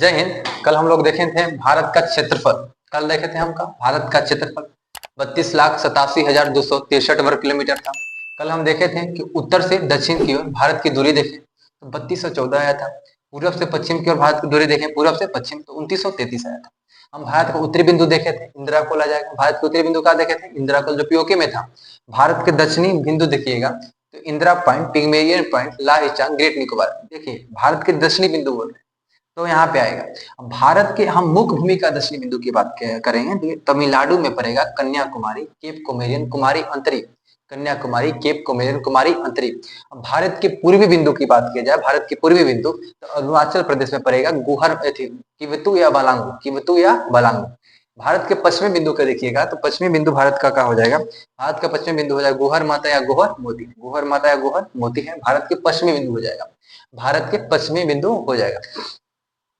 जय हिंद। कल हम लोग देखे थे भारत का क्षेत्रफल। कल देखे थे हम का भारत का क्षेत्रफल 32,87,263 वर्ग किलोमीटर था। कल हम देखे थे कि उत्तर से दक्षिण की ओर भारत की दूरी देखें तो 3214 आया था। पूर्व से पश्चिम की ओर भारत की दूरी देखें पूर्व से पश्चिम तो 2933 आया था। हम भारत का उत्तरी बिंदु देखे थे, इंदिरा कोल आ जाएगा। भारत के उत्तरी बिंदु कहाँ देखे थे? इंदिरा कोल जो पीओके में था। भारत के दक्षिणी बिंदु देखिएगा तो Indira point, Pygmalion point, Lahichang, great Nicobar. देखिए भारत के दक्षिणी बिंदु बोल रहे हैं तो यहाँ पे आएगा। अब भारत के हम मुख्य भूमि का दक्षिणी बिंदु की बात करेंगे तो तमिलनाडु में पड़ेगा कन्याकुमारी, केप कोमेरियन, कुमारी अंतरिक्ष। कन्याकुमारी, केप कोमेरियन, कुमारी अंतरिक्ष। अब भारत के पूर्वी बिंदु की बात की जाए, भारत के पूर्वी बिंदु तो अरुणाचल प्रदेश में पड़ेगा गुहर, किवतु या बालांगू, किवतु या बालांगू। भारत के पश्चिमी बिंदु का देखिएगा तो पश्चिमी बिंदु भारत का क्या हो जाएगा? भारत का पश्चिमी बिंदु हो जाएगा गुहर माता या गुहर मोती। गुहर माता या गुहर मोती है भारत के पश्चिमी बिंदु हो जाएगा। भारत के पश्चिमी बिंदु हो जाएगा।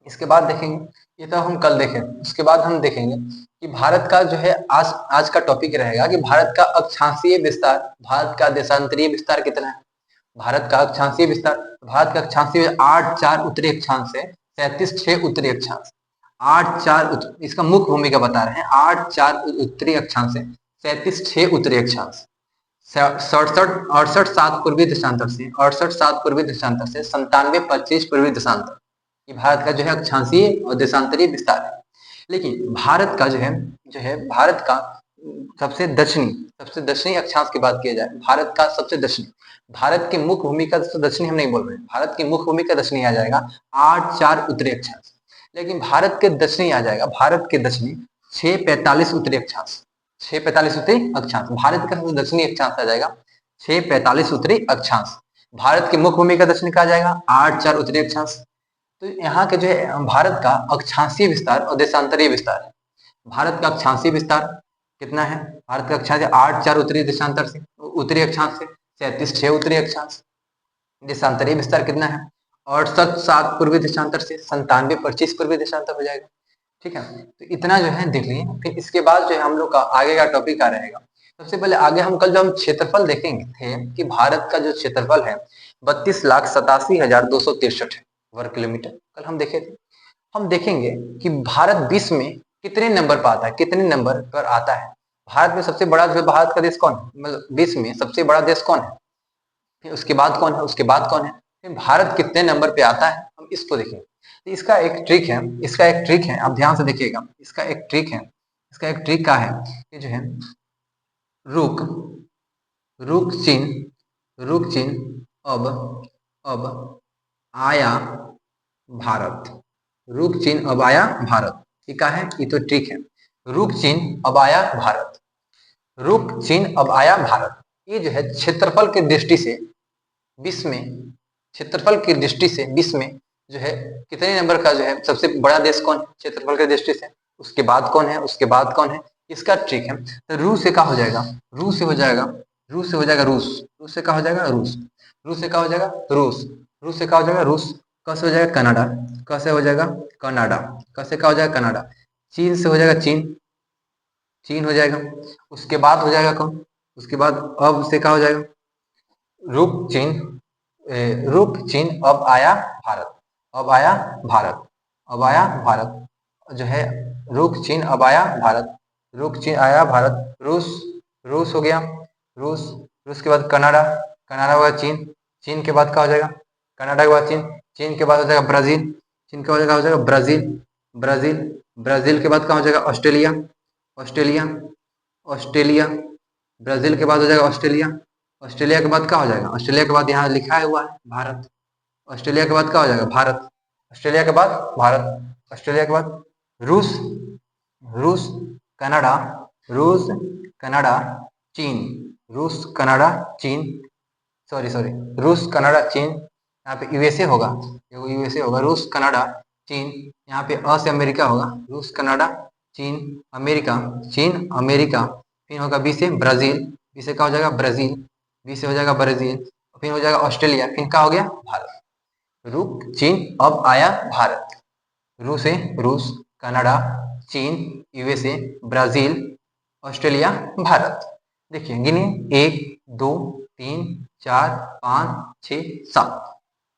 इसके बाद देखेंगे, ये तो हम कल देखें। उसके बाद हम देखेंगे कि भारत का जो है आज का टॉपिक रहेगा कि भारत का अक्षांशीय विस्तार, भारत का देशांतरीय विस्तार कितना है। भारत का अक्षांशीय विस्तार, भारत का अक्षांशीय 8,4 उत्तरी अक्षांश है, 37,6 उत्तरी अक्षांश। 8,4 इसका मुख्य भूमिका बता रहे हैं। 8,4 उत्तरी अक्षांश है, 37,6 उत्तरी अक्षांश, 68,7 पूर्वी देशांतर से, 68,7 पूर्वी देशांतर से, 97,25 पूर्वी देशांतर। ये भारत का जो है अक्षांशीय और देशांतरीय विस्तार है। लेकिन भारत का जो है भारत का सबसे दक्षिणी अक्षांश की बात की जाए, भारत का सबसे दक्षिणी, भारत की मुख्य भूमि का दक्षिणी हम नहीं बोल रहे, भारत की मुख्य भूमि का दक्षिणी आ जाएगा 8,4 उत्तरी अक्षांश। लेकिन भारत के दक्षिणी आ जाएगा, भारत के दक्षिणी 6,45 उत्तरी अक्षांश, 6,45 उत्तरी अक्षांश। भारत का सबसे दक्षिणी अक्षांश आ जाएगा 6,45 उत्तरी अक्षांश। भारत की मुख्य भूमि का दक्षिणी का आ जाएगा 8,4 उत्तरी अक्षांश। तो यहाँ के जो है भारत का अक्षांशीय विस्तार और देशांतरीय विस्तार है। भारत का अक्षांशीय विस्तार कितना है? भारत का अक्षांश 8,4 उत्तरी देशांतर से, उत्तरी अक्षांश से, 37,6 उत्तरी अक्षांश। देशांतरीय विस्तार कितना है? 68,7 पूर्वी देशांतर से, 97,25 पूर्वी देशांतर हो जाएगा। ठीक है, तो इतना जो है देख लिए। फिर इसके बाद जो है हम लोग का आगे का टॉपिक आ रहेगा। सबसे पहले आगे हम कल जो हम क्षेत्रफल देखेंगे थे कि भारत का जो क्षेत्रफल है 32,87,263 वर्ग किलोमीटर। कल हम देखे थे। हम देखेंगे कि भारत विश्व में कितने नंबर पर आता है, कितने नंबर पर आता है। भारत में सबसे बड़ा जो भारत का देश कौन है, मतलब विश्व में सबसे बड़ा देश कौन है, फिर उसके बाद कौन है, उसके बाद कौन है, फिर भारत कितने नंबर पे आता है, हम इसको देखेंगे। तो इसका एक ट्रिक है, इसका एक ट्रिक है, आप ध्यान से देखिएगा। इसका एक ट्रिक है, इसका एक ट्रिक का है कि जो है रुक रुक चिन्ह, रुक चिन्ह अब आया भारत, रुक चिन्ह अब आया भारत। ठीक है, ये तो ट्रिक है। रुक चिन्ह अब आया भारत, रुक चिन्ह अब आया भारत। ये जो है क्षेत्रफल की दृष्टि से विश्व में, क्षेत्रफल की दृष्टि से विश्व में जो है कितने नंबर का जो है सबसे बड़ा देश कौन है क्षेत्रफल की दृष्टि से, उसके बाद कौन है, उसके बाद कौन है, इसका ट्रिक है। तो रूस से क्या हो जाएगा, रूस से हो जाएगा, रूस से हो जाएगा रूस, रूस से क्या हो जाएगा रूस, रूस से क्या हो जाएगा रूस, रूस से क्या हो जाएगा रूस, क से हो जाएगा कनाडा, क से हो जाएगा कनाडा, क से क्या हो जाएगा कनाडा। चीन से हो जाएगा चीन, चीन हो जाएगा। उसके बाद हो जाएगा कौन, उसके बाद अब से क्या हो जाएगा रुक चिन्ह, रुक चिन्ह अब आया भारत, अब आया भारत, अब आया भारत जो है रुक चिन्ह अब आया भारत, रुक चिन्ह आया भारत। रूस, रूस हो गया रूस, रूस के बाद कनाडा, कनाडा होगा चीन, चीन के बाद क्या हो जाएगा कनाडा के बाद चीन, चीन के बाद हो जाएगा ब्राजील, चीन के बाद हो जाएगा ब्राजील, ब्राजील, ब्राजील के बाद क्या हो जाएगा ऑस्ट्रेलिया, ऑस्ट्रेलिया, ऑस्ट्रेलिया, ब्राजील के बाद हो जाएगा ऑस्ट्रेलिया, ऑस्ट्रेलिया के बाद क्या हो जाएगा, ऑस्ट्रेलिया के बाद यहाँ लिखा हुआ है भारत, ऑस्ट्रेलिया के बाद क्या हो जाएगा भारत, ऑस्ट्रेलिया के बाद भारत, ऑस्ट्रेलिया के बाद रूस, रूस, कनाडा, रूस, कनाडा, चीन, रूस, कनाडा, चीन, सॉरी रूस, कनाडा, चीन, यहाँ पे यूएसए होगा, यूएसए होगा, रूस, कनाडा, चीन, यहाँ पे अ से अमेरिका होगा, रूस, कनाडा, चीन, अमेरिका, चीन, अमेरिका, फिर होगा बी से ब्राजील, बी से क्या हो जाएगा ब्राजील, बी से हो जाएगा ब्राजील, फिर हो जाएगा ऑस्ट्रेलिया, फिर क्या हो गया भारत। रुक चिन्ह अब आया भारत, रूस है रूस, कनाडा, चीन, यूएसए, ब्राजील, ऑस्ट्रेलिया, भारत। देखिए गिनिए 1 2 3 4 5 6 7,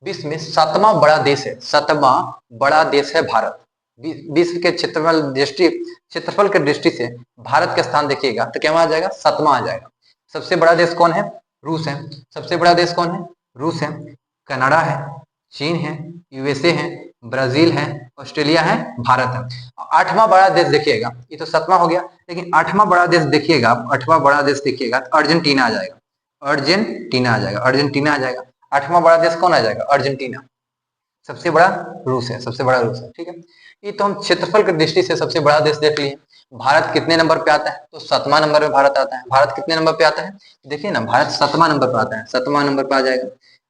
विश्व में 7वां बड़ा देश है, 7वां बड़ा देश है भारत। विश्व के क्षेत्रफल के दृष्टि से भारत का स्थान देखिएगा तो क्या आ जाएगा, 7वां आ जाएगा। सबसे बड़ा देश कौन है, रूस है। सबसे बड़ा देश कौन है, रूस है। कनाडा है, चीन है, यूएसए है, ब्राजील है, ऑस्ट्रेलिया है, भारत है। 8वां बड़ा देश देखिएगा, ये तो 7वां हो गया, लेकिन 8वां बड़ा देश देखिएगा, 8वां बड़ा देश देखिएगा तो अर्जेंटीना आ जाएगा, अर्जेंटीना आ जाएगा, अर्जेंटीना आ जाएगा। 8वां बड़ा देश कौन आ जाएगा, अर्जेंटीना। सबसे बड़ा रूस है, सबसे बड़ा रूस है, ठीक है। ये तो हम क्षेत्रफल की दृष्टि से सबसे बड़ा देश देख लिए। भारत कितने नंबर पे आता है, तो 7वां नंबर पे भारत आता है। भारत कितने नंबर पे आता है, देखिए ना, भारत 7वां नंबर पे आता है, 7वां नंबर पे आ जाएगा।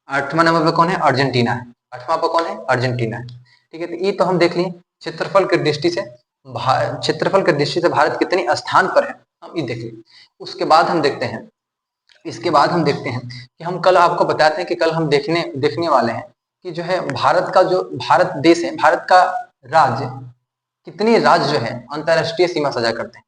8वां नंबर पे कौन है, अर्जेंटीना है। 8वां पे कौन है, अर्जेंटीना है, ठीक है। तो ये तो हम देख लिए क्षेत्रफल की दृष्टि से, क्षेत्रफल की दृष्टि से भारत कितने स्थान पर है, हम ये देख लिए। उसके बाद हम देखते हैं, इसके बाद हम देखते हैं कि हम कल आपको बताते हैं कि कल हम देखने वाले हैं कि जो है भारत का जो भारत देश है, भारत का राज्य, कितने राज्य जो है अंतरराष्ट्रीय सीमा सजा करते हैं।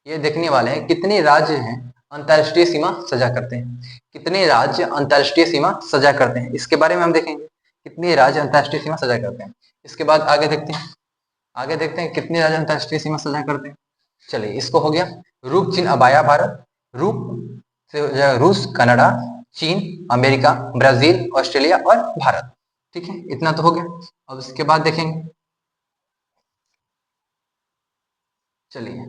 ये देखने वाले हैं कितने राज्य हैं अंतरराष्ट्रीय सीमा सजा करते हैं, कितने राज्य अंतरराष्ट्रीय सीमा सजा करते हैं, इसके बारे में हम देखेंगे कितने राज्य अंतरराष्ट्रीय सीमा सजा करते हैं। इसके बाद आगे देखते हैं, आगे देखते हैं कितने राज्य अंतरराष्ट्रीय सीमा सजा करते हैं। चलिए, इसको हो गया रूप चिन्ह अबाया भारत, रूप से रूस, कनाडा, चीन, अमेरिका, ब्राजील, ऑस्ट्रेलिया और भारत, ठीक है। इतना तो हो गया। अब इसके बाद देखेंगे, चलिए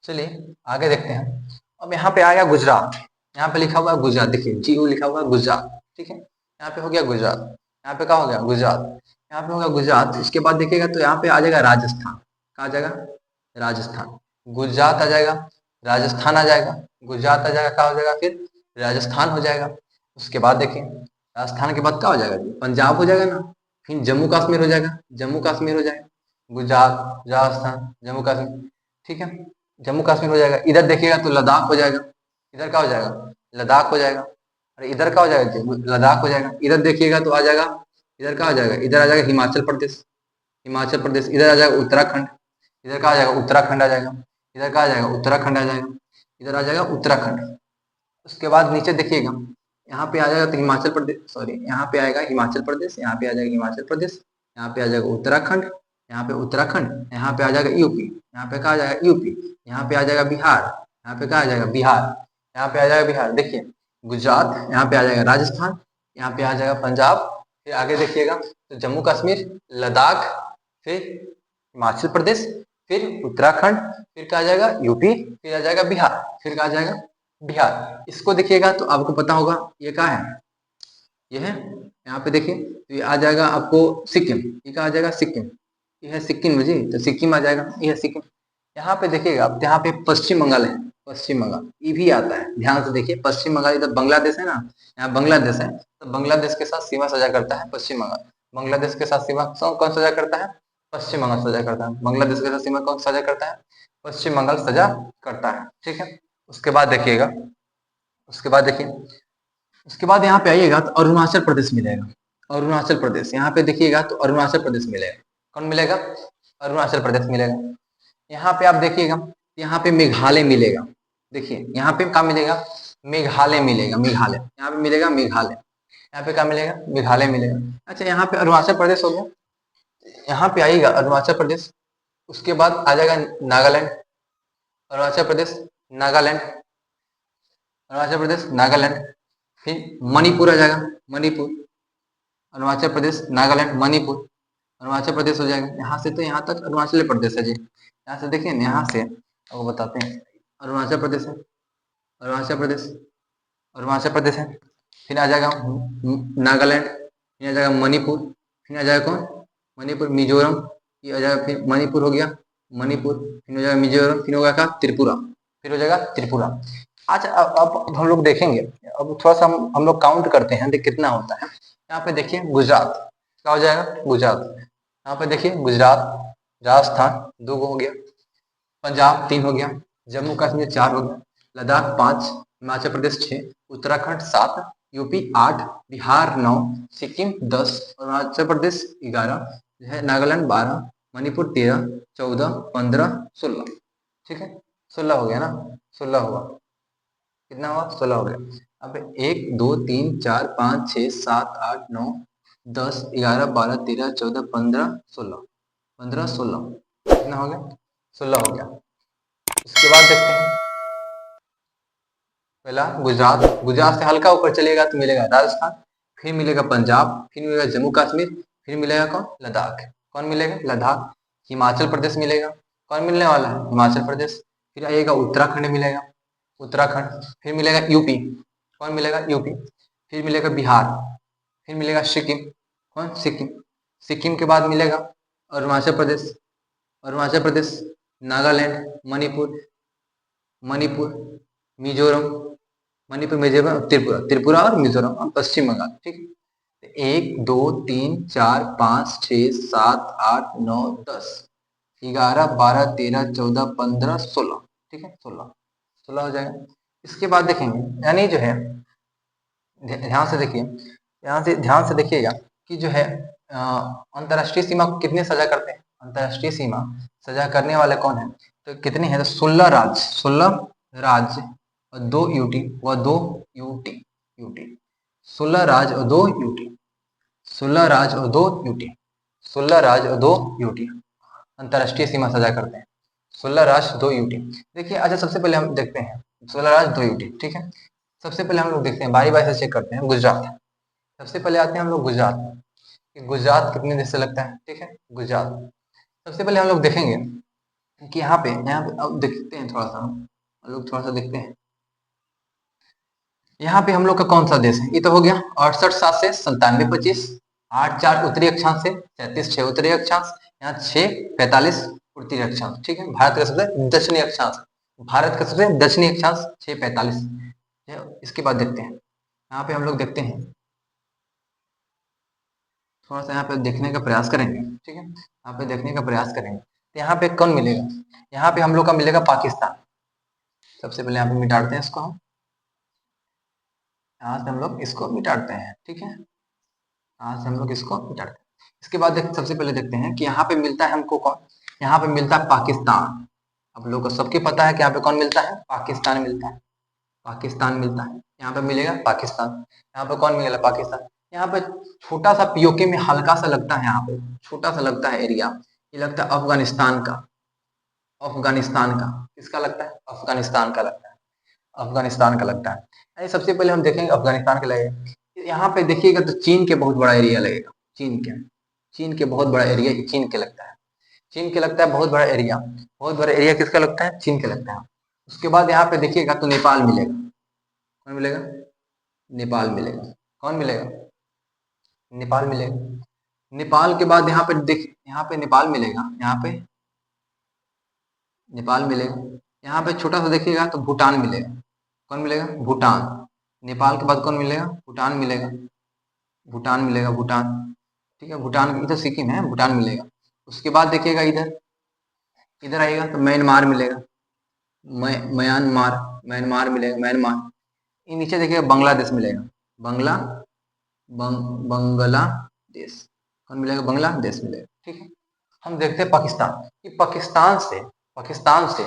चलिए आगे देखते हैं। अब यहाँ पे आ गया गुजरात, यहाँ पे लिखा हुआ है गुजरात, देखिए GU लिखा हुआ है गुजरात, ठीक है। यहाँ पे हो गया गुजरात, यहाँ पे क्या हो गया, गुजरात, यहाँ पे होगा गुजरात। इसके बाद देखिएगा तो यहाँ पे आ जाएगा राजस्थान, कहाँ आ जाएगा, राजस्थान। गुजरात आ जाएगा, राजस्थान आ जाएगा, गुजरात आ जाएगा, क्या हो जाएगा फिर, राजस्थान हो जाएगा। उसके बाद देखिए राजस्थान के बाद क्या हो जाएगा, पंजाब हो जाएगा ना, फिर जम्मू कश्मीर हो जाएगा, जम्मू कश्मीर हो जाएगा, गुजरात, राजस्थान, जम्मू कश्मीर, ठीक है। जम्मू कश्मीर हो जाएगा। इधर देखिएगा तो लद्दाख हो जाएगा, इधर क्या हो जाएगा, लद्दाख हो जाएगा। अरे इधर क्या हो जाएगा, लद्दाख हो जाएगा। इधर देखिएगा तो आ जाएगा, इधर क्या आ जाएगा, इधर आ जाएगा हिमाचल प्रदेश, हिमाचल प्रदेश। इधर आ जाएगा उत्तराखंड, इधर क्या आ जाएगा, उत्तराखंड आ जाएगा। इधर क्या आ जाएगा, उत्तराखंड आ जाएगा, इधर आ जाएगा उत्तराखंड। उसके बाद नीचे देखिएगा, यहाँ पे आ जाएगा तो हिमाचल प्रदेश, सॉरी यहाँ पे आएगा हिमाचल प्रदेश, यहाँ पे आ जाएगा हिमाचल प्रदेश, यहाँ पे आ जाएगा उत्तराखंड, यहाँ पे उत्तराखंड, यहाँ पे आ जाएगा यूपी, यहाँ पे कहा आ जाएगा यूपी, यहाँ पे आ जाएगा बिहार, यहाँ पे कहा आ जाएगा बिहार, यहाँ पे आ जाएगा बिहार। देखिए गुजरात, यहाँ पे आ जाएगा राजस्थान, यहाँ पे आ जाएगा पंजाब, फिर आगे देखिएगा तो जम्मू कश्मीर, लद्दाख, फिर हिमाचल प्रदेश, फिर उत्तराखंड, फिर क्या आ जाएगा यूपी, फिर आ जाएगा बिहार, फिर क्या आ जाएगा बिहार। इसको देखिएगा तो आपको पता होगा ये क्या है, ये है, यहाँ पे देखिए तो ये आ जाएगा आपको सिक्किम, ये क्या आ जाएगा, सिक्किम, ये है सिक्किम जी, तो सिक्किम आ जाएगा, ये है सिक्किम। यहाँ पे देखिएगा आप, यहाँ पे पश्चिम बंगाल है, पश्चिम बंगाल ये भी आता है, ध्यान से देखिए। पश्चिम बंगाल इधर बांग्लादेश है ना, यहाँ बांग्लादेश है, तो बांग्लादेश के साथ सीमा सजा करता है पश्चिम बंगाल। बांग्लादेश के साथ सीमा कौन सजा करता है, पश्चिम बंगाल सजा करता है। बांग्लादेश के साथ सीमा कौन सजा करता है, पश्चिम बंगाल सजा करता है, ठीक है। उसके बाद देखिएगा, उसके बाद देखिए, उसके बाद यहाँ पे आइएगा तो अरुणाचल प्रदेश मिलेगा, अरुणाचल प्रदेश। यहाँ पे देखिएगा तो अरुणाचल प्रदेश मिलेगा, कौन मिलेगा, अरुणाचल प्रदेश मिलेगा। यहाँ पे आप देखिएगा, यहाँ पे मेघालय मिलेगा, देखिए यहाँ पे क्या मिलेगा, मेघालय मिलेगा, मेघालय यहाँ पे मिलेगा, मेघालय यहाँ पे क्या मिलेगा, मेघालय मिलेगा। अच्छा यहाँ पे अरुणाचल प्रदेश हो गया, यहाँ पे आइएगा अरुणाचल प्रदेश। उसके बाद आ जाएगा नागालैंड, अरुणाचल प्रदेश, नागालैंड, अरुणाचल प्रदेश, नागालैंड, फिर मणिपुर आ जाएगा, मणिपुर, अरुणाचल प्रदेश, नागालैंड, मणिपुर, अरुणाचल प्रदेश हो जाएगा। यहाँ से तो यहाँ तक अरुणाचल प्रदेश है जी। यहाँ से देखिए, यहाँ से आपको बताते हैं, अरुणाचल प्रदेश है, अरुणाचल प्रदेश, अरुणाचल प्रदेश है, फिर आ जाएगा नागालैंड, फिर आ जाएगा मणिपुर, फिर आ जाएगा कौन, मणिपुर, मिजोरम, ये आ जाएगा, फिर मणिपुर हो गया, मणिपुर, फिर हो जाएगा मिजोरम, फिर होगा क्या, त्रिपुरा, फिर हो जाएगा त्रिपुरा। अच्छा अब हम लोग देखेंगे, अब थोड़ा सा हम लोग काउंट करते हैं, देख कितना होता है। यहाँ पे देखिए गुजरात क्या हो जाएगा, गुजरात, यहाँ पे देखिए गुजरात, राजस्थान 2 हो गया, पंजाब 3 हो गया, जम्मू कश्मीर 4 हो गया, लद्दाख 5, हिमाचल प्रदेश 6, उत्तराखंड 7, यूपी 8, बिहार 9, सिक्किम 10, अरुणाचल प्रदेश 11, नागालैंड 12, मणिपुर 13, 14, 15, 16, ठीक है, 16 हो गया ना, 16 हुआ, कितना हुआ, 16 हो गया। अब 1 2 3 4 5 6 7 8 9 10 11 12 13 14 15 16 15 16 कितना हो गया? 16 हो गया। उसके बाद देखते हैं, पहला गुजरात, गुजरात से हल्का ऊपर चलेगा तो मिलेगा राजस्थान, फिर मिलेगा पंजाब, फिर मिलेगा जम्मू कश्मीर, फिर मिलेगा कौन? लद्दाख। कौन मिलेगा? लद्दाख। हिमाचल प्रदेश मिलेगा। कौन मिलने वाला है? हिमाचल प्रदेश। फिर आइएगा उत्तराखंड मिलेगा, उत्तराखंड। फिर मिलेगा यूपी। कौन मिलेगा? यूपी। फिर मिलेगा बिहार। फिर मिलेगा सिक्किम। कौन? सिक्किम। सिक्किम के बाद मिलेगा अरुणाचल प्रदेश, अरुणाचल प्रदेश, नागालैंड, मणिपुर, मणिपुर, मिजोरम, मणिपुर, मिजोरम, त्रिपुरा, त्रिपुरा और मिजोरम और पश्चिम बंगाल। ठीक है, 1 2 3 4 5 6 7 8 9 10 11 12 13 14 15 16। ठीक है, 16 हो जाएगा। इसके बाद देखेंगे, यानी जो है ध्यान से देखिए, यहाँ से ध्यान से देखिएगा कि जो है अंतर्राष्ट्रीय सीमा को कितने सजा करते हैं? अंतर्राष्ट्रीय सीमा सजा करने वाले कौन है? तो कितने हैं? तो 16 राज्य, 16 राज्य और 2 यूटी व 2 यूटी, यूटी 16 राज्य और 2 यूटी, 16 राज्य और 2 यूटी, 16 राज्य और 2 यूटी अंतर्राष्ट्रीय सीमा सजा करते हैं। 16 राज्य 2 यूटी। देखिए, अच्छा सबसे पहले हम देखते हैं 16 राज्य 2 यूटी। ठीक है, सबसे पहले हम लोग देखते हैं, बारी बारी से चेक करते हैं। गुजरात, सबसे पहले आते हैं हम लोग गुजरात में कि गुजरात कितने देश से लगता है। ठीक है, गुजरात सबसे पहले हम लोग देखेंगे कि यहाँ पे अब देखते हैं, थोड़ा सा हम लोग थोड़ा सा देखते हैं यहाँ पे हम लोग का कौन सा देश है। ये तो हो गया 68 7 से 97 25, 8 4 उत्तरी अक्षांश से 33 6 उत्तरी अक्षांश, यहाँ 6 45 उत्तरी अक्षांश। ठीक है, भारत का सबसे दक्षिणी अक्षांश, भारत का सबसे दक्षिणी अक्षांश 6 45। इसके बाद देखते हैं, यहाँ पे हम लोग देखते हैं, थोड़ा सा यहाँ पे देखने का प्रयास करेंगे। ठीक है, यहाँ पे देखने का प्रयास करेंगे तो यहाँ पे कौन मिलेगा? यहाँ पे हम लोग का मिलेगा पाकिस्तान। सबसे पहले यहाँ पे मिटाते हैं इसको, हम यहाँ से हम लोग इसको मिटाते हैं। ठीक है, यहाँ से हम लोग इसको मिटाते हैं। इसके बाद सबसे पहले देखते हैं कि यहाँ पे मिलता है हमको कौन? यहाँ पे मिलता है पाकिस्तान। अब लोग को सबके पता है कि यहाँ पे कौन मिलता है? पाकिस्तान मिलता है, पाकिस्तान मिलता है। यहाँ पे मिलेगा पाकिस्तान। यहाँ पे कौन मिलेगा? पाकिस्तान। यहाँ पे छोटा सा पीओके में हल्का सा लगता है, यहाँ पे छोटा सा लगता है एरिया, ये लगता है अफगानिस्तान का। अफगानिस्तान का किसका लगता है? अफगानिस्तान का लगता है, अफगानिस्तान का लगता है। सबसे पहले हम देखेंगे अफगानिस्तान का लगेगा। यहाँ पे देखिएगा तो चीन के बहुत बड़ा एरिया लगेगा, चीन के बहुत बड़ा एरिया चीन के लगता है, चीन के लगता है बहुत बड़ा एरिया। बहुत बड़ा एरिया किसका लगता है? चीन के लगता है। उसके बाद यहाँ पे देखिएगा तो नेपाल मिलेगा। कौन मिलेगा? नेपाल मिलेगा। कौन मिलेगा? नेपाल मिलेगा। नेपाल के बाद यहाँ पे यहाँ पे नेपाल मिलेगा, यहाँ पे नेपाल मिलेगा। यहाँ पे छोटा सा देखिएगा तो भूटान मिलेगा। कौन मिलेगा? भूटान। नेपाल के बाद कौन मिलेगा? भूटान मिलेगा, भूटान मिलेगा, भूटान। ठीक है, भूटान इधर सिक्किम है, भूटान मिलेगा। उसके बाद देखिएगा इधर, इधर आएगा तो म्यांमार मिलेगा, म्यांमार, म्यांमार मिलेगा, म्यांमार। नीचे देखिएगा बांग्लादेश मिलेगा, बांग्लादेश। कौन मिलेगा? बांग्लादेश मिलेगा। ठीक है, हम देखते हैं पाकिस्तान कि पाकिस्तान से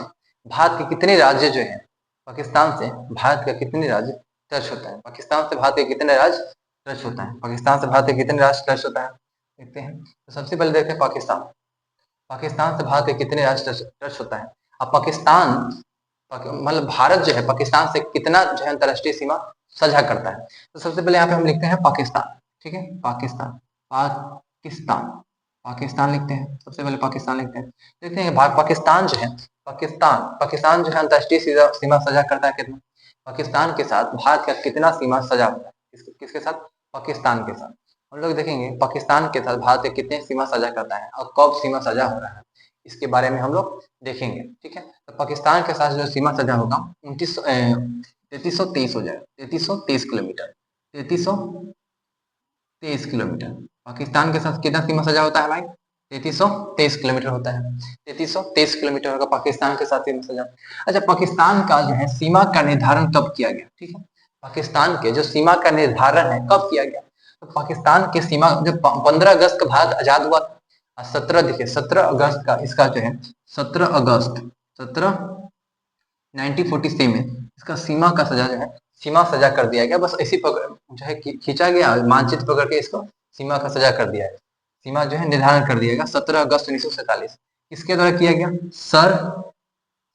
भारत के कितने राज्य जो हैं, पाकिस्तान से भारत का कितने राज्य टच होता है? पाकिस्तान से भारत के कितने राज्य टच होता है? पाकिस्तान से भारत के कितने राज्य टच होता है? देखते हैं। तो सबसे पहले देखते हैं पाकिस्तान, पाकिस्तान से भारत के कितने राज्य टच होता है। अब पाकिस्तान मतलब भारत जो है पाकिस्तान से कितना जो है अंतर्राष्ट्रीय सीमा साझा करता है। तो सबसे पहले यहाँ पे हम लिखते हैं पाकिस्तान। ठीक है, पाकिस्तान, पाकिस्तान, पाकिस्तान लिखते हैं। सबसे पहले पाकिस्तान लिखते हैं। देखते हैं पाकिस्तान जो है, पाकिस्तान जो है अंतर्राष्ट्रीय सीमा साझा करता है कितना? पाकिस्तान के साथ भारत का कितना सीमा साझा होता है? किसके साथ? पाकिस्तान के साथ। हम लोग देखेंगे पाकिस्तान के साथ भारत के कितने सीमा साझा करता है और कब सीमा साझा हो रहा है, इसके बारे में हम लोग देखेंगे। ठीक है, तो पाकिस्तान के साथ जो सीमा साझा होगा 3323 हो जाएगा, 3323 किलोमीटर, 3323 किलोमीटर। पाकिस्तान के साथ कितना सीमा साझा होता है भाई? 3323 किलोमीटर होता है, 3323 किलोमीटर होगा पाकिस्तान के साथ सीमा साझा। अच्छा, पाकिस्तान का जो है सीमा का निर्धारण कब किया गया? ठीक है, पाकिस्तान के जो सीमा का निर्धारण है कब किया गया? तो पाकिस्तान की सीमा जब 15 अगस्त का भारत आजाद हुआ था, 17 देखिए 17 अगस्त का इसका जो है 17 अगस्त 1947 में इसका सीमा का सजा जो है सीमा सजा कर दिया गया, बस ऐसी जो है खींचा गया मानचित्र पकड़ के इसको सीमा का सजा कर दिया है। सीमा जो है निर्धारण कर दिया गया 17 अगस्त 1947 किसके द्वारा किया गया?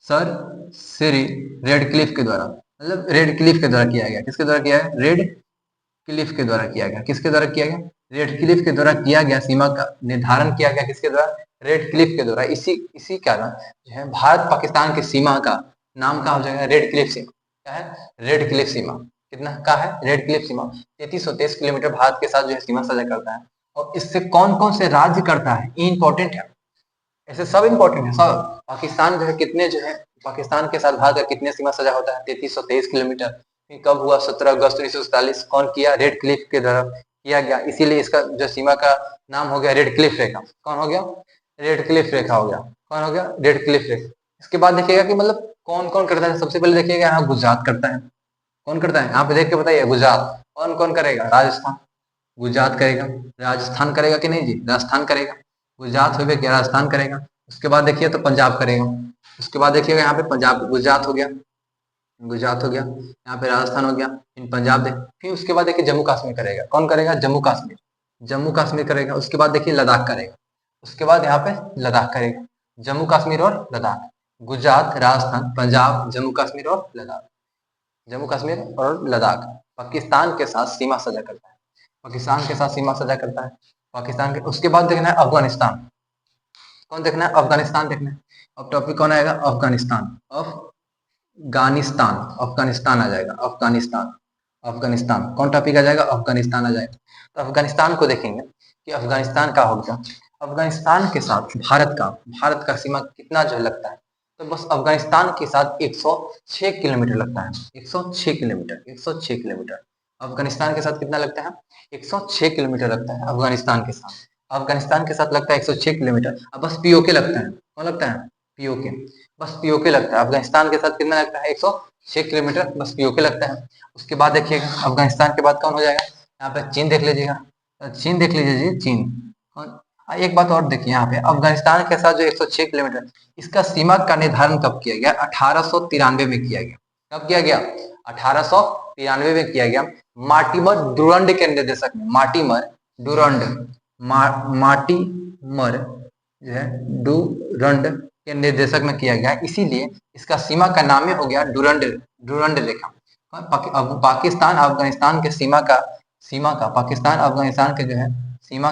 सर सीरी रेडक्लिफ के द्वारा, मतलब रेडक्लिफ के द्वारा किया गया। किसके द्वारा किया गया? रेडक्लिफ के द्वारा किया गया। किसके द्वारा किया गया? रेडक्लिफ के द्वारा किया गया। सीमा का निर्धारण किया गया किसके द्वारा? रेडक्लिफ के द्वारा। इसी कारण जो है भारत पाकिस्तान की सीमा का नाम क्या हो जाएगा? रेडक्लिफ सीमा। क्या है? रेडक्लिफ सीमा। कितना का है? रेडक्लिफ सीमा 3323 किलोमीटर भारत के साथ जो है सीमा साझा करता है। और इससे कौन कौन से राज्य करता है, ये इंपॉर्टेंट है। ऐसे सब इंपॉर्टेंट है सब। पाकिस्तान जो है कितने जो है पाकिस्तान के साथ भारत का कितने सीमा सजा होता है? 3323 किलोमीटर। कब हुआ? 17 अगस्त 1947। कौन किया? रेड क्लिफ के द्वारा किया गया। इसीलिए इसका जो सीमा का नाम हो गया रेड क्लिफ रेखा। कौन हो गया? रेड क्लिफ रेखा हो गया। कौन हो गया? रेड क्लिफ रेखा। इसके बाद देखिएगा कि मतलब कौन कौन करता है। सबसे पहले देखिएगा यहाँ गुजरात करता है। कौन करता है? यहाँ पे देख के बताइए। गुजरात। कौन कौन करेगा? राजस्थान। गुजरात करेगा। राजस्थान करेगा कि नहीं जी? राजस्थान करेगा। गुजरात हो गया, राजस्थान करेगा। उसके बाद देखिए तो पंजाब करेगा। उसके बाद देखिएगा यहाँ पे पंजाब, गुजरात हो गया, गुजरात हो गया, यहाँ पे राजस्थान हो गया, इन पंजाब देख। फिर उसके बाद देखिए जम्मू कश्मीर करेगा। कौन करेगा? जम्मू कश्मीर। जम्मू कश्मीर करेगा। उसके बाद देखिए लद्दाख करेगा। उसके बाद यहाँ पे लद्दाख करेगा। जम्मू कश्मीर और लद्दाख। गुजरात, राजस्थान, पंजाब, जम्मू कश्मीर और लद्दाख। जम्मू कश्मीर और लद्दाख पाकिस्तान के साथ सीमा साझा करता है। पाकिस्तान के साथ सीमा साझा करता है। पाकिस्तान के उसके बाद देखना है अफगानिस्तान। कौन देखना है? अफगानिस्तान देखना है। अब टॉपिक कौन आएगा? अफगानिस्तान। अफगानिस्तान। अफगानिस्तान आ जाएगा। अफगानिस्तान। अफगानिस्तान कौन टॉपिक आ जाएगा? अफगानिस्तान आ जाएगा। तो अफगानिस्तान को देखेंगे कि अफगानिस्तान का होगा। अफगानिस्तान के साथ भारत का सीमा कितना जो लगता है? तो बस अफगानिस्तान के साथ 106 किलोमीटर लगता है। 106 किलोमीटर। 106 किलोमीटर अफगानिस्तान के साथ कितना लगता है? 106 किलोमीटर लगता है अफगानिस्तान के साथ। अफगानिस्तान के साथ लगता है 106 किलोमीटर। अब बस पीओके लगता है। कौन लगता है? पीओके। बस पीओके लगता है। अफगानिस्तान के साथ कितना लगता है? 106 किलोमीटर बस पीओके लगता है। उसके बाद देखिएगा अफगानिस्तान के बाद कौन हो जाएगा? यहाँ पे चीन देख लीजिएगा। चीन देख लीजिए जी, चीन। एक बात और देखिए यहाँ पे अफगानिस्तान के साथ जो 106 किलोमीटर, इसका सीमा का निर्धारण कब किया गया? 1893 में किया गया। कब किया गया? 1893 में किया गया। मार्टिमर डुरंड के निर्देशक में। मार्टिमर डुरंड, मार्टिमर जो है डुरंड के निर्देशक में किया गया। इसीलिए इसका सीमा का नाम ही हो गया डुरंड रेखा। पाकिस्तान अफगानिस्तान के सीमा का पाकिस्तान अफगानिस्तान के जो है सीमा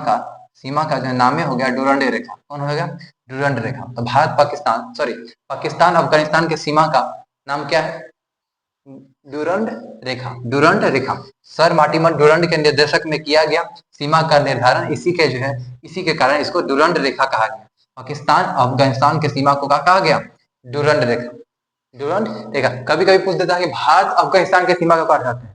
का जो नाम हो गया डुरंड रेखा। कौन हो गया? डुरंड रेखा। तो भारत पाकिस्तान पाकिस्तान अफगानिस्तान के सीमा का नाम क्या है? डुरंड रेखा। डुरंड रेखा सर मार्टिमर डुरंड के निर्देशक में किया गया सीमा का निर्धारण। इसी के कारण इसको डुरंड रेखा कहा गया। पाकिस्तान अफगानिस्तान के सीमा को कहा गया? डुरंड रेखा। डुरंड रेखा। कभी कभी पूछ देता है कि भारत अफगानिस्तान के सीमा को क्या कहते हैं?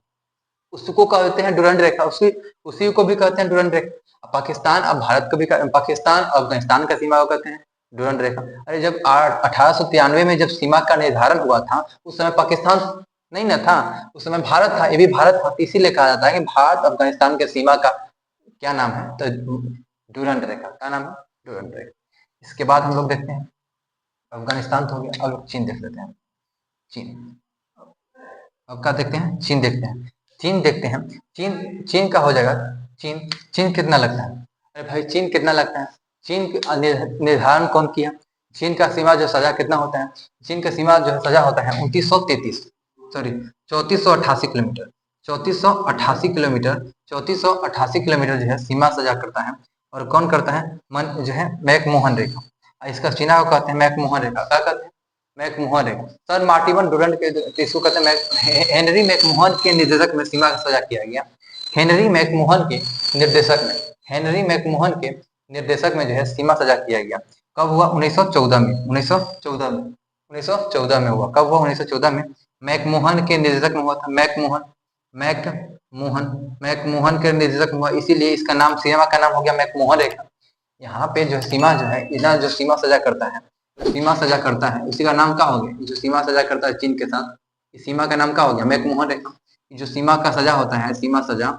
उसको कहते हैं डुरंड रेखा। उसी को भी कहते हैं डुरंड रेखा। पाकिस्तान अब भारत को भी पाकिस्तान अफगानिस्तान का सीमा को कहते हैं डुरंड रेखा। अरे जब 1893 में जब सीमा का निर्धारण हुआ था उस समय पाकिस्तान नहीं ना था, उस समय भारत था। ये भी भारत था। इसीलिए कहा जाता है कि भारत अफगानिस्तान के सीमा का क्या नाम है? तो डुरंड रेखा। क्या नाम है? डुरंड रेखा। इसके बाद हम लोग देखते हैं अफगानिस्तान तो हो गया। अब चीन देख लेते हैं। चीन। अब क्या देखते हैं? चीन देखते हैं। चीन देखते हैं। चीन का हो जाएगा। चीन कितना लगता है? अरे भाई चीन कितना लगता है? चीन निर्धारण कौन किया? चीन का सीमा जो सजा कितना होता है? चीन का सीमा जो सजा होता है 3488 किलोमीटर। 3488 किलोमीटर। 3488 किलोमीटर जो है सीमा सजा करता है। और कौन करता है? जो है मैकमोहन रेखा। इसका चीना को कहते हैं मैकमोहन रेखा। क्या कहते हैं? मैकमोहन रेखा। सर मार्टिमर डुरंड के इसको कहते हैं हेनरी मैकमोहन के निर्देशक में सीमा का सजा किया गया। हेनरी मैकमोहन के निर्देशक में जो है सीमा सजा किया गया। कब हुआ? 1914 में। 1914 में हुआ। कब हुआ? 1914 में। मैकमोहन के निर्देशक में हुआ था। मैकमोहन के निर्देशक में हुआ। इसीलिए इसका नाम सीमा का नाम हो गया मैकमोहन रेखा। यहाँ पे जो सीमा जो है इधर जो सीमा सजा करता है उसी का नाम क्या हो गया? जो सीमा सजा करता है चीन के साथ, इस सीमा का नाम क्या हो गया? मैकमोहन रेखा। जो सीमा का सजा होता है, सीमा सजा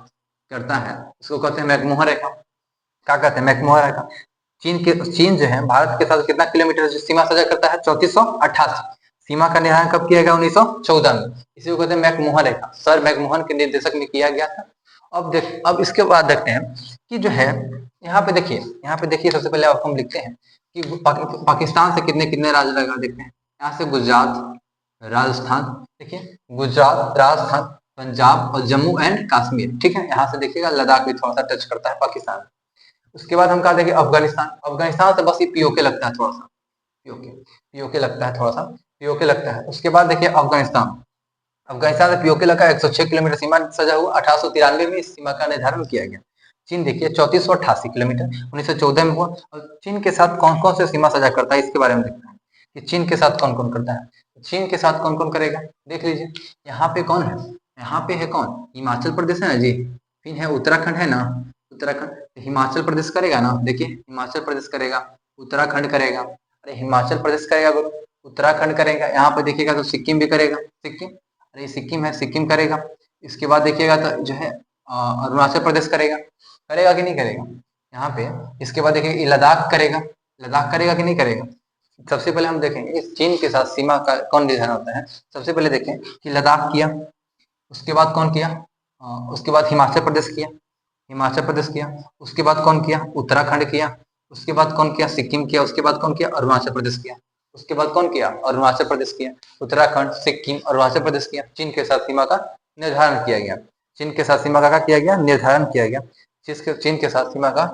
करता है, उसको कहते हैं मैकमोहन रेखा। क्या कहते हैं? मैकमोहन रेखा। चीन जो है भारत के साथ कितना किलोमीटर जो सीमा सजा करता है? 3488। सीमा का निर्धारण कब किया गया? 1914 में। इसी को कहते हैं मैकमोहन रेखा, सर मैकमोहन के निर्देशक में किया गया था। अब इसके बाद देखते हैं कि जो है यहाँ पे देखिए सबसे पहले आप हम लिखते हैं कि पाकिस्तान से कितने कितने राज्य लगा, देखते हैं यहाँ से गुजरात, राजस्थान, देखिए गुजरात, राजस्थान, पंजाब और जम्मू एंड कश्मीर, ठीक है। यहाँ से देखिएगा लद्दाख भी थोड़ा सा टच करता है पाकिस्तान। उसके बाद हम कहा देखिए अफगानिस्तान, अफगानिस्तान से बस ये पीओके लगता है थोड़ा सा, पीओके लगता है थोड़ा सा, पीओके लगता है। उसके बाद देखिए अफगानिस्तान, अफगानिस्तान से पीओके लगा 106 किलोमीटर सीमा सजा हुआ, 1893 में इस सीमा का निर्धारण किया गया। चीन देखिए 3488 किलोमीटर 1914 में हुआ। और चीन के साथ कौन कौन से सीमा सजा करता है इसके बारे में देखते हैं कि चीन के साथ कौन कौन करता है। चीन के साथ कौन कौन करेगा देख लीजिए, यहाँ पे कौन है, यहाँ पे है कौन, हिमाचल प्रदेश है ना जी, फिर है उत्तराखंड है ना, उत्तराखंड, हिमाचल प्रदेश करेगा ना, देखिए हिमाचल प्रदेश करेगा, उत्तराखंड करेगा, अरे हिमाचल प्रदेश करेगा, उत्तराखंड करेगा, यहाँ पे देखिएगा तो सिक्किम भी करेगा, सिक्किम, अरे सिक्किम है, सिक्किम करेगा। इसके बाद देखिएगा तो जो है अरुणाचल प्रदेश करेगा, करेगा कि नहीं करेगा यहाँ पे। इसके बाद देखिए लद्दाख करेगा, लद्दाख करेगा कि नहीं करेगा। सबसे पहले हम देखेंगे इस चीन के साथ सीमा का कौन निर्धारण होता है। सबसे पहले देखें कि लद्दाख किया, उसके बाद कौन किया, उसके बाद हिमाचल प्रदेश किया, हिमाचल प्रदेश किया, उसके बाद कौन किया, उत्तराखंड किया, उसके बाद कौन किया, सिक्किम किया, उसके बाद कौन किया, अरुणाचल प्रदेश किया, उसके बाद कौन किया, अरुणाचल प्रदेश किया, उत्तराखंड, सिक्किम, अरुणाचल प्रदेश किया। चीन के साथ सीमा का निर्धारण किया गया, चीन के साथ सीमा का किया गया, निर्धारण किया गया, चीन के साथ सीमा का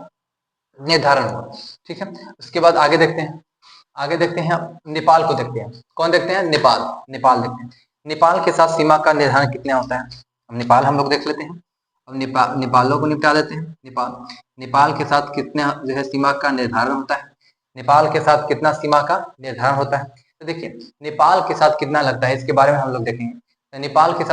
निर्धारण हुआ, ठीक है। उसके बाद आगे देखते हैं, आगे देखते हैं नेपाल को देखते हैं, कौन देखते हैं, नेपाल, नेपाल देखते हैं। नेपाल के साथ सीमा का निर्धारण कितना होता है, अब नेपाल हम लोग देख लेते हैं। अब नेपालों को निपटा देते हैं। नेपाल के साथ कितना जो है सीमा का निर्धारण होता है, नेपाल के साथ कितना सीमा का निर्धारण होता है। तो देखिए नेपाल के साथ कितना लगता है इसके बारे में हम लोग देखेंगे। तो नेपाल के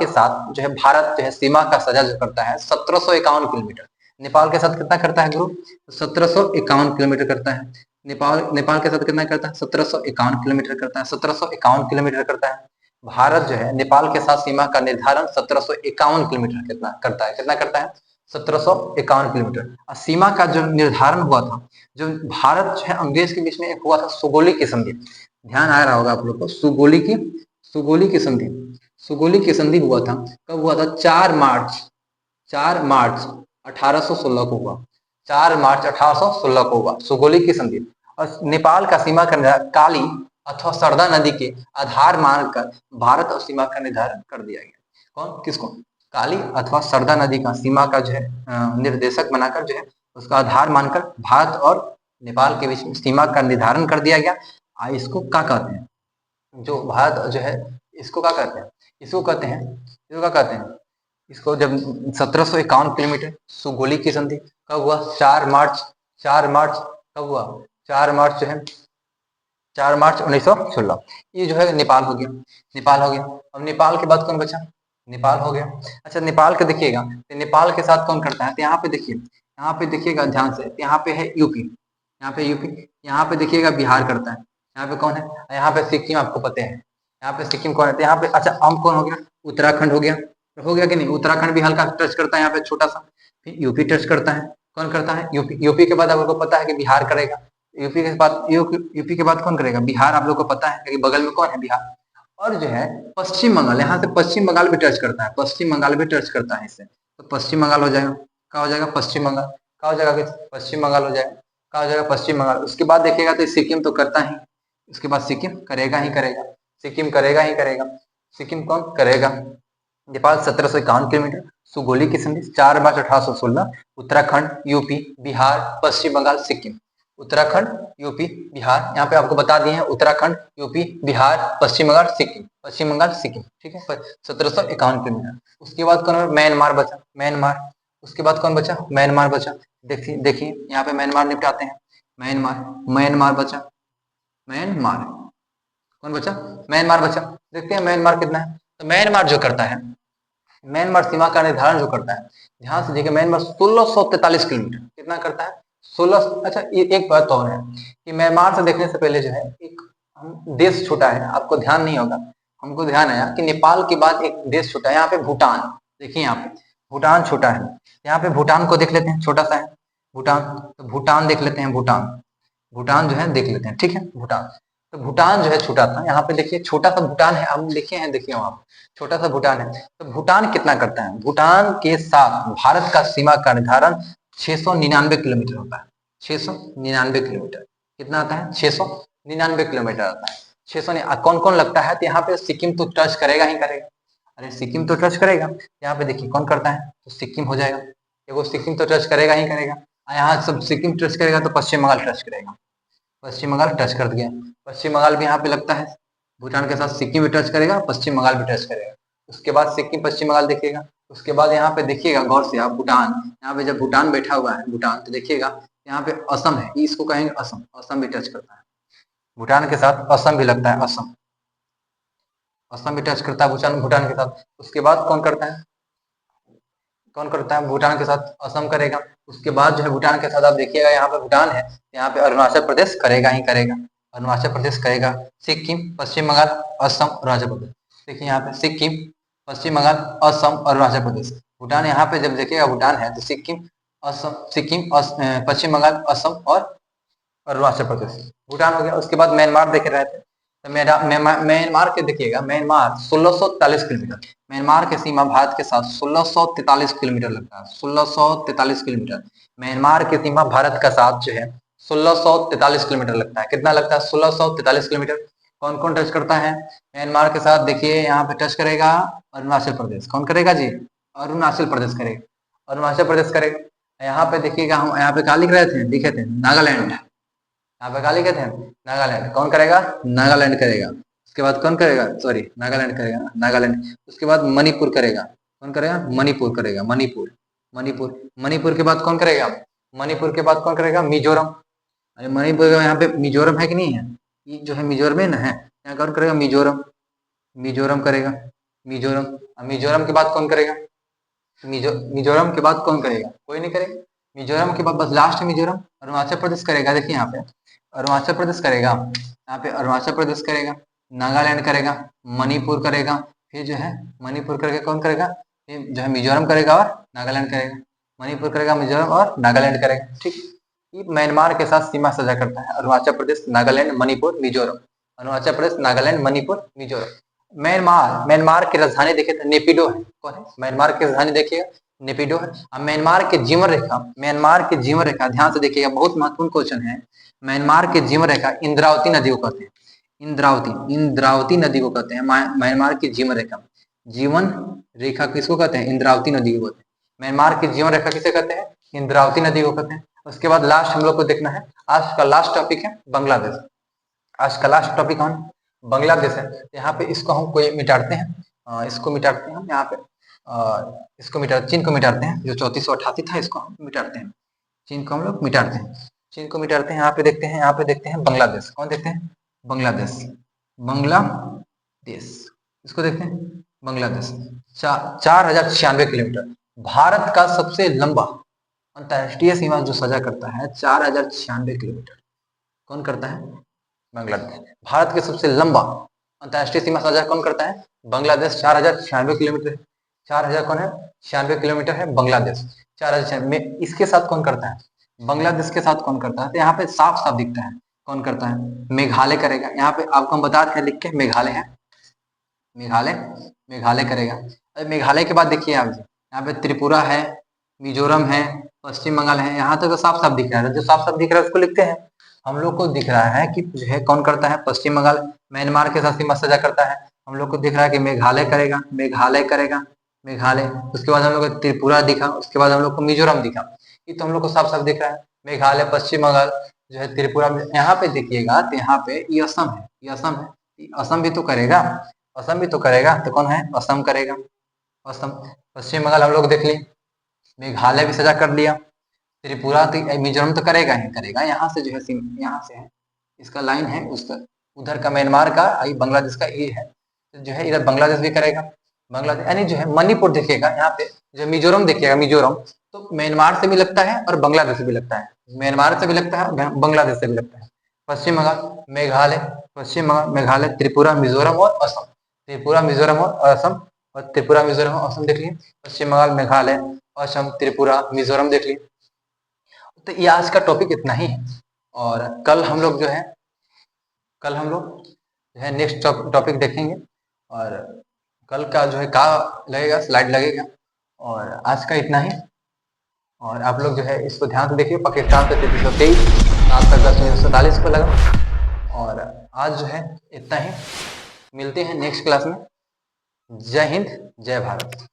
साथ जो है भारत जो है सीमा का सजा जो करता है 1751 किलोमीटर। नेपाल के साथ कितना करता है गुरु, 1751 किलोमीटर करता है। नेपाल के साथ कितना करता है, 1751 किलोमीटर करता है, 1751 किलोमीटर करता है। भारत जो है नेपाल के साथ सीमा का निर्धारण 1751 किलोमीटर कितना करता है, कितना करता है, 1751 किलोमीटर। और सीमा का जो निर्धारण हुआ था, जो भारत जो है अंग्रेज के बीच में एक हुआ था सुगोली की संधि, ध्यान आ रहा होगा आप लोग को, सुगोली की संधि, सुगोली की संधि हुआ था, कब हुआ था, 4 मार्च 1816 को हुआ, 4 मार्च 1816 को हुआ सुगोली की संधि। और नेपाल का सीमा का काली अथवा सरदा नदी के आधार मानकर भारत और सीमा का निर्धारण कर दिया गया। कौन, किसको, काली अथवा सरदा नदी का सीमा का जो है निर्देशक बनाकर जो है उसका आधार मानकर भारत और नेपाल के बीच में सीमा का निर्धारण कर दिया गया। इसको क्या कहते हैं, जो भारत जो है इसको क्या कहते हैं, इसको कहते हैं, इसको क्या कहते हैं, इसको जब 1751 किलोमीटर सुगोली की संधि कब हुआ, 4 मार्च कब हुआ, 4 मार्च जो है 4 मार्च 1916। ये जो है नेपाल हो गया, नेपाल हो गया। अब नेपाल के बाद कौन बचा, नेपाल हो गया। अच्छा नेपाल का देखिएगा, तो नेपाल के साथ कौन करता है, तो यहाँ पे देखिए, यहाँ पे देखिएगा ध्यान से, यहाँ पे है यूपी, यहाँ पे यूपी, यहाँ पे देखिएगा बिहार करता है, यहाँ पे कौन है, यहाँ पे सिक्किम, आपको पता है यहाँ पे सिक्किम कौन है, यहाँ पे अच्छा हम कौन हो गया, उत्तराखंड हो गया, हो गया कि नहीं, उत्तराखंड भी हल्का टच करता है यहाँ पे छोटा सा। फिर यूपी टच करता है, कौन करता है, यूपी, यूपी के बाद आपको पता है कि बिहार करेगा, यूपी के बाद यूपी के बाद कौन करेगा, बिहार, आप लोग को पता है कि बगल में कौन है, बिहार। और जो है पश्चिम बंगाल, यहाँ से पश्चिम बंगाल भी टच करता है, पश्चिम बंगाल भी टच करता है इससे, तो पश्चिम बंगाल हो जाएगा, क्या हो जाएगा, पश्चिम बंगाल, क्या हो जाएगा, पश्चिम बंगाल हो जाएगा, क्या हो जाएगा, पश्चिम बंगाल। उसके बाद देखिएगा तो सिक्किम तो करता ही, उसके बाद सिक्किम करेगा ही करेगा, सिक्किम करेगा ही करेगा, सिक्किम कौन करेगा। नेपाल 1751 किलोमीटर, सुगोली की संधि 4 मार्च 1816, उत्तराखंड, यूपी, बिहार, पश्चिम बंगाल, सिक्किम, उत्तराखंड, यूपी, बिहार, यहाँ पे आपको बता दिए हैं उत्तराखंड, यूपी, बिहार, पश्चिम बंगाल, सिक्किम, पश्चिम बंगाल, सिक्किम, ठीक है, 1751 किलोमीटर। उसके बाद कौन, म्यांमार बचा, म्यांमार, उसके बाद कौन बचा, म्यांमार बचा, देखिए देखिए यहाँ पे म्यांमार निपटाते हैं, म्यांमार, म्यांमार बचा, म्यांमार, कौन बचा, म्यांमार बचा। देखते हैं म्यांमार कितना है, तो म्यांमार जो करता है, म्यांमार सीमा का निर्धारण जो करता है, ध्यान से देखिए, म्यांमार 1643 किलोमीटर कितना करता है, 16। अच्छा एक बात और है कि म्यांमार से देखने से पहले जो है एक देश छोटा है, आपको ध्यान नहीं होगा, हमको ध्यान आया कि नेपाल के बाद एक देश छोटा है, यहाँ पे भूटान, देखिए यहाँ पे भूटान छोटा है, यहाँ पे भूटान को देख लेते हैं, छोटा सा है भूटान, तो भूटान देख लेते हैं, भूटान, भूटान जो है देख लेते हैं, ठीक है, भूटान। तो भूटान जो है छोटा था, यहाँ पे देखिए छोटा सा भूटान है, हम लिखे हैं, देखिए वहां छोटा सा भूटान है। तो भूटान कितना करता है, भूटान के साथ भारत का सीमा का निर्धारण 699 किलोमीटर होता है। 699 किलोमीटर कितना आता है, 699 किलोमीटर आता है। 600 कौन कौन लगता है, तो यहाँ पे सिक्किम तो टच करेगा ही करेगा, अरे सिक्किम तो टच करेगा। यहाँ पे देखिए कौन करता है, तो सिक्किम हो जाएगा, देखो सिक्किम तो टच करेगा ही करेगा। यहाँ सब सिक्किम टच करेगा तो पश्चिम बंगाल टच करेगा, पश्चिम बंगाल टच कर दिया, पश्चिम बंगाल भी यहाँ पे लगता है। भूटान के साथ सिक्किम भी टच करेगा, पश्चिम बंगाल भी टच करेगा। उसके बाद सिक्किम पश्चिम बंगाल देखिएगा। उसके बाद यहाँ पे देखिएगा गौर से आप, भूटान, यहाँ पे जब भूटान बैठा हुआ है, भूटान, तो देखिएगा यहाँ पे असम है, इसको कहेंगे असम, असम भी टच करता है भूटान के साथ, असम भी लगता है, असम, असम भी टच करता है भूटान, भूटान के साथ। उसके बाद कौन करता है, कौन करता है, भूटान के साथ असम करेगा। उसके बाद जो है भूटान के साथ आप देखिएगा यहाँ पे भूटान है, यहाँ पे अरुणाचल प्रदेश करेगा ही करेगा, अरुणाचल प्रदेश करेगा, सिक्किम, पश्चिम बंगाल, असम, अरुणाचल प्रदेश। देखिए यहाँ पे सिक्किम, पश्चिम बंगाल, असम, अरुणाचल प्रदेश। भूटान यहाँ पे जब देखिएगा भूटान है तो सिक्किम, असम, सिक्किम, पश्चिम बंगाल, असम और अरुणाचल प्रदेश, भूटान हो गया। उसके बाद म्यांमार देखे रहे थे, तो म्यांमार के देखिएगा, म्यांमार 1643 किलोमीटर, म्यांमार की सीमा भारत के साथ 1643 किलोमीटर लगता है, 1643 किलोमीटर म्यांमार की सीमा भारत का साथ जो है 1643 किलोमीटर लगता है। कितना लगता है, 1643 किलोमीटर। कौन कौन टच करता है म्यांमार के साथ, देखिए यहाँ पे टच करेगा अरुणाचल प्रदेश, कौन करेगा जी, अरुणाचल प्रदेश करेगा, अरुणाचल प्रदेश करेगा। यहाँ पे देखिएगा, हम यहाँ पे क्या लिख रहे थे, लिखे थे नागालैंड, यहाँ पे क्या लिखे थे, नागालैंड, कौन करेगा, नागालैंड करेगा। उसके बाद कौन करेगा, सॉरी नागालैंड करेगा, नागालैंड। उसके बाद मणिपुर करेगा, कौन करेगा, मणिपुर करेगा, मणिपुर, मणिपुर, मणिपुर के बाद कौन करेगा, मणिपुर के बाद कौन करेगा, मिजोरम। अरे मणिपुर यहाँ पे मिजोरम है कि नहीं है, ये जो है मिजोरम में ना है, यहाँ कौन करेगा, मिजोरम, मिजोरम करेगा, मिजोरम। मिजोरम के बाद कौन करेगा, मिजोरम के बाद कौन करेगा, कोई नहीं करेगा। मिजोरम के बाद बस लास्ट है मिजोरम। अरुणाचल प्रदेश करेगा, देखिए यहाँ पे अरुणाचल प्रदेश करेगा, यहाँ पे अरुणाचल प्रदेश करेगा, नागालैंड करेगा, मणिपुर करेगा, फिर जो है मणिपुर करके कौन करेगा, फिर जो है मिजोरम करेगा और नागालैंड करेगा, मणिपुर करेगा, मिजोरम और नागालैंड करेगा। ठीक, ये म्यांमार के साथ सीमा साझा करता है, अरुणाचल प्रदेश, नागालैंड, मणिपुर, मिजोरम, अरुणाचल प्रदेश, नागालैंड, मणिपुर, मिजोरम। म्यांमार, म्यांमार की राजधानी देखिए तो नेपिडो है, कौन है, म्यांमार की राजधानी देखिएगा नेपिडो है। अब म्यांमार के जीवन रेखा, म्यांमार की जीवन रेखा ध्यान से देखिएगा, बहुत महत्वपूर्ण क्वेश्चन है। म्यांमार के जीवन रेखा इंद्रावती नदी को कहते हैं, इंद्रावती, इंद्रावती नदी को कहते हैं म्यांमार की जीवन रेखा, जीवन रेखा किसको कहते हैं, इंद्रावती नदी को कहते हैं। म्यांमार की जीवन रेखा किसे कहते हैं, इंद्रावती नदी को कहते हैं। उसके बाद लास्ट हम लोग को देखना है, आज का लास्ट टॉपिक है बांग्लादेश, आज का लास्ट टॉपिक कौन, बांग्लादेश है। यहाँ पे इसको हम कोई मिटाते हैं, इसको मिटाते हैं हम यहाँ पे, इसको मिटा, चीन को मिटाते हैं, जो 3488 था इसको हम मिटाते हैं, चीन को हम लोग मिटाते हैं, चीन को मिटाते हैं। यहाँ पे देखते हैं, यहाँ पे देखते हैं बांग्लादेश, कौन देखते हैं, बांग्लादेश, बांग्लादेश, इसको देखते हैं बांग्लादेश। 4096 किलोमीटर, भारत का सबसे लंबा अंतर्राष्ट्रीय सीमा जो सजा करता है 4096 किलोमीटर, कौन करता है, बांग्लादेश। भारत के सबसे लंबा अंतर्राष्ट्रीय सीमा साझा कौन करता है, बांग्लादेश, 4096 किलोमीटर, 4000 कौन है, 96 किलोमीटर है बांग्लादेश, 4000 में इसके साथ कौन करता है, बांग्लादेश के साथ कौन करता है, तो यहाँ पे साफ साफ दिखता है कौन करता है, मेघालय करेगा। यहाँ पे आपको हम बता रहे हैं लिख के, मेघालय है, मेघालय, मेघालय करेगा। अरे मेघालय के बाद देखिए आप, यहाँ पे त्रिपुरा है, मिजोरम है, पश्चिम बंगाल है, यहाँ तक तो साफ साफ दिख रहा है, जो साफ साफ दिख रहा है उसको लिखते हैं। हम लोग को दिख रहा है कि जो है कौन करता है, पश्चिम बंगाल म्यांमार के साथ सीमा साझा करता है। हम लोग को दिख रहा है कि मेघालय करेगा, मेघालय करेगा, मेघालय। उसके बाद हम लोग को त्रिपुरा दिखा, उसके बाद हम लोग को मिजोरम दिखा, ये तो हम लोग को साफ साफ दिख रहा है, मेघालय, पश्चिम बंगाल, जो है त्रिपुरा। यहाँ पे देखिएगा तो यहाँ पे ये असम है, ये असम है, असम भी तो करेगा, असम भी तो करेगा, तो कौन है, असम करेगा, असम। पश्चिम बंगाल हम लोग देख लिए, मेघालय भी सजा कर लिया, त्रिपुरा तो, मिजोरम तो करेगा ही करेगा, यहाँ से जो है यहाँ से है, इसका लाइन है उसका, उधर का म्यांमार का, बांग्लादेश का ये है, तो जो है इधर बांग्लादेश भी करेगा, बांग्लादेश यानी जो है मणिपुर देखिएगा, यहाँ पे जो मिजोरम देखिएगा, मिजोरम तो म्यांमार से भी लगता है और बांग्लादेश से भी लगता है, म्यांमार से भी लगता है, बांग्लादेश से भी लगता है। पश्चिम बंगाल, मेघालय, पश्चिम बंगाल, मेघालय, त्रिपुरा, मिजोरम और असम, त्रिपुरा, मिजोरम और असम, और त्रिपुरा, मिजोरम और असम देख लिए, पश्चिम बंगाल, मेघालय, असम, त्रिपुरा, मिजोरम देख लिए। तो ये आज का टॉपिक इतना ही है, और कल हम लोग जो है, कल हम लोग जो है नेक्स्ट टॉपिक देखेंगे, और कल का जो है का लगेगा, स्लाइड लगेगा। और आज का इतना ही, और आप लोग जो है इसको ध्यान से देखिए। पाकिस्तान से 3323, 7 अगस्त 1947 को लगा। और आज जो है इतना ही, मिलते हैं नेक्स्ट क्लास में। जय हिंद, जय भारत।